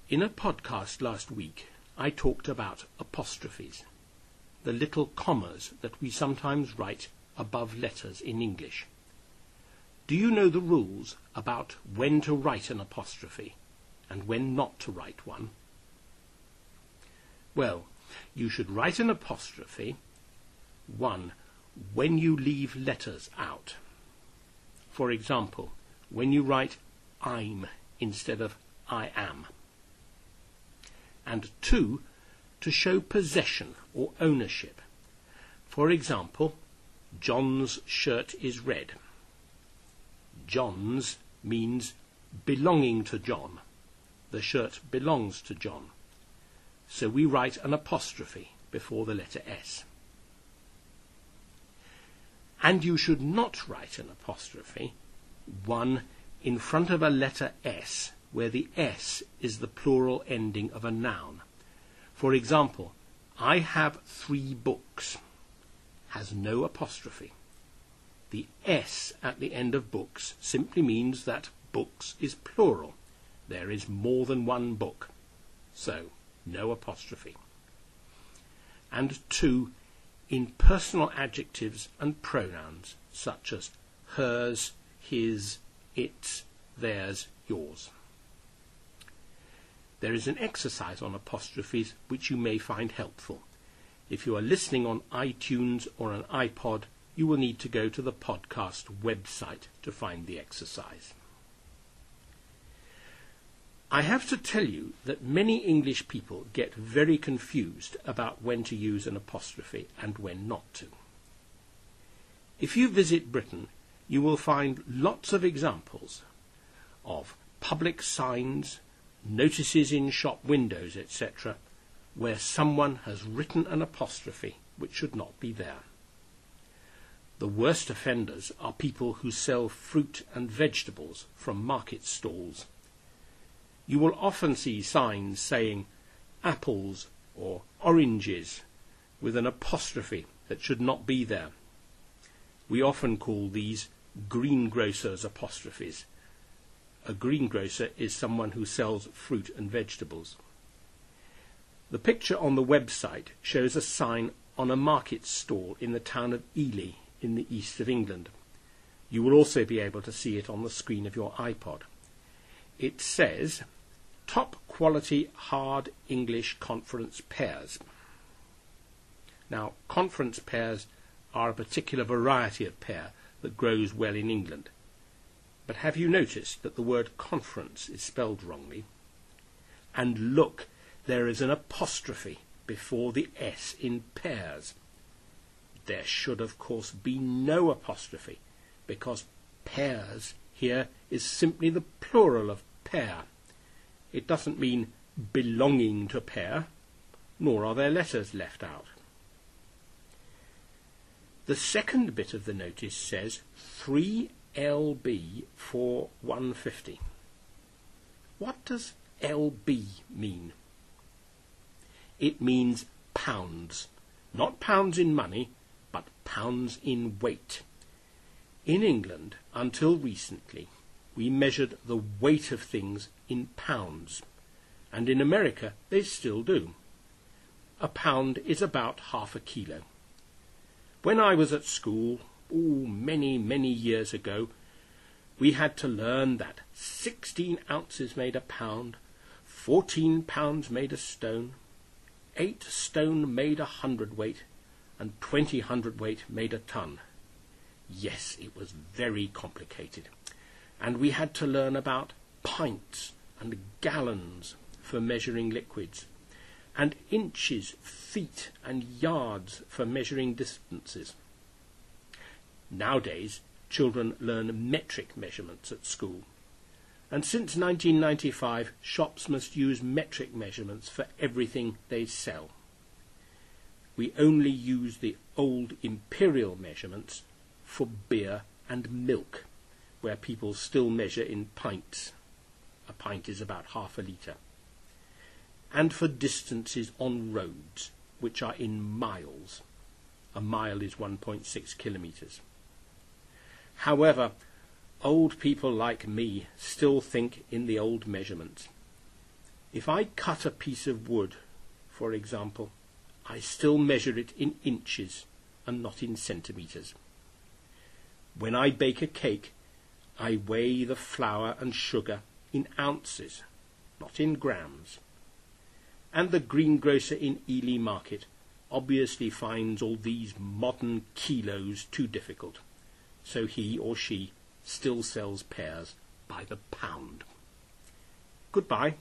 In a podcast last week, I talked about apostrophes, the little commas that we sometimes write above letters in English. Do you know the rules about when to write an apostrophe and when not to write one? Well, you should write an apostrophe, 1, when you leave letters out. For example, when you write I'm instead of I am. And 2, to show possession or ownership. For example, John's shirt is red. John's means belonging to John. The shirt belongs to John. So we write an apostrophe before the letter S. And you should not write an apostrophe, 1, in front of a letter S, where the S is the plural ending of a noun. For example, I have 3 books, has no apostrophe. The S at the end of books simply means that books is plural. There is more than one book. So, no apostrophe. And 2, in personal adjectives and pronouns, such as hers, his, its, theirs, yours. There is an exercise on apostrophes which you may find helpful. If you are listening on iTunes or an iPod, you will need to go to the podcast website to find the exercise. I have to tell you that many English people get very confused about when to use an apostrophe and when not to. If you visit Britain, you will find lots of examples of public signs, notices in shop windows, etc., where someone has written an apostrophe which should not be there. The worst offenders are people who sell fruit and vegetables from market stalls. You will often see signs saying apples or oranges with an apostrophe that should not be there. We often call these Greengrocers Apostrophes. A greengrocer is someone who sells fruit and vegetables. The picture on the website shows a sign on a market stall in the town of Ely in the east of England. You will also be able to see it on the screen of your iPod. It says, top quality hard English conference pears. Now, conference pears are a particular variety of pear that grows well in England. But have you noticed that the word conference is spelled wrongly? And look, there is an apostrophe before the S in pears. There should, of course, be no apostrophe, because pears here is simply the plural of pear. It doesn't mean belonging to pear, nor are there letters left out. The second bit of the notice says 3LB for 150. What does LB mean? It means pounds, not pounds in money, but pounds in weight. In England, until recently, we measured the weight of things in pounds, and in America they still do. A pound is about half a kilo. When I was at school, many years ago, we had to learn that 16 ounces made a pound, 14 pounds made a stone, 8 stone made a hundredweight, and 20 hundredweight made a ton. Yes, it was very complicated. And we had to learn about pints and gallons for measuring liquids, and inches, feet, and yards for measuring distances. Nowadays, children learn metric measurements at school. And since 1995, shops must use metric measurements for everything they sell. We only use the old imperial measurements for beer and milk, where people still measure in pints. A pint is about half a litre. And for distances on roads, which are in miles. A mile is 1.6 kilometres. However, old people like me still think in the old measurements. If I cut a piece of wood, for example, I still measure it in inches and not in centimetres. When I bake a cake, I weigh the flour and sugar in ounces, not in grams. And the greengrocer in Ely Market obviously finds all these modern kilos too difficult, so he or she still sells pears by the pound. Goodbye.